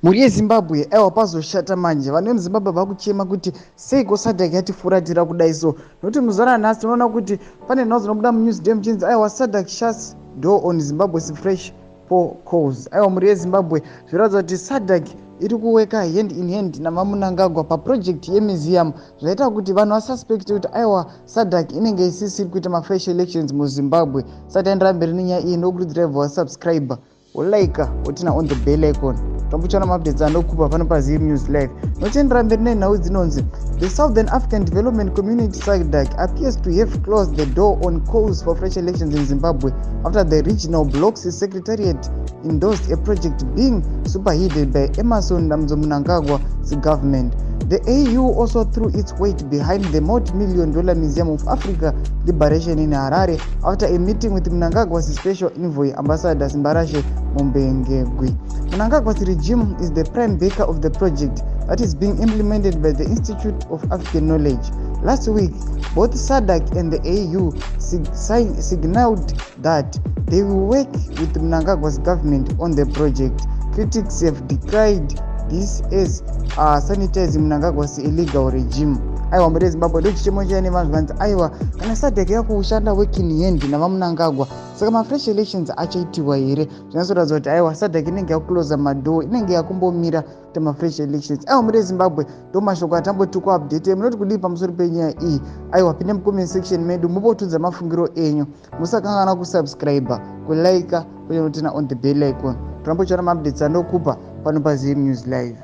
Muri yeZimbabwe aiwa pazoshata manje. Vanhu vemuZimbabwe vakuchema kuti seiko SADC yatifuratira kudai so. Nokuti muzara nhasi tinoona kuti pane nhau dzinobuda muNewsday muchinzi aiwa SADC shuts door on Zimbabwe's fresh poor cause. Aiwa muri yeZimbabwe zviratidza kuti SADC iri kuweka hand in hand navamnangagwa paproject yemuseum zvaita kuti vanhu vasuspect kuti aiwa SADC inenge isisiri kuita mafresh elections muZimbabwe. Saka taendera mberi nenyaya iyi ndokurudzira wasubscriber wolaika wotina on the bell icon. Tambuchana updates anokupa pano paZim News Live. Nochendera mberi nenhau dzinonzi the Southern African Development Community SADC appears to have closed the door on calls for fresh elections in Zimbabwe after the regional bloc's secretariat endorsed a project being superheaded by Emerson Mnangagwa's government. The AU also threw its weight behind the multi-million-dollar Museum of Africa Liberation in Harare after a meeting with Mnangagwa's special envoy, Ambassador Simbarashe Mombengegwi. Mnangagwa's regime is the prime backer of the project that is being implemented by the Institute of African Knowledge. Last week, both SADC and the AU signaled that they will work with Mnangagwa's government on the project. Critics have decried this as sanitizing Mnangagwa's illegal regime. Aiwa muri Zimbabwe ndochichemo chene vanhu vanzi aiwa kana SADC yakushanda working hand navamnangagwa saka mafresh elections achaitiwa here zvinoratidza kuti aiwa SADC inenge yakuclose madoo inenge yakumbomira kuti mafresh elections. Aiwa muri Zimbabwe ndo mashoko atambotukwa update munoti kudii pamusoro penyaya iyi. Aiwa pinde mucomment section medu mupotudza mafungiro enyu musakangana kusubscribe kulike uye notina on the bell icon. Tambochana updates anokupa pano paZim News Live.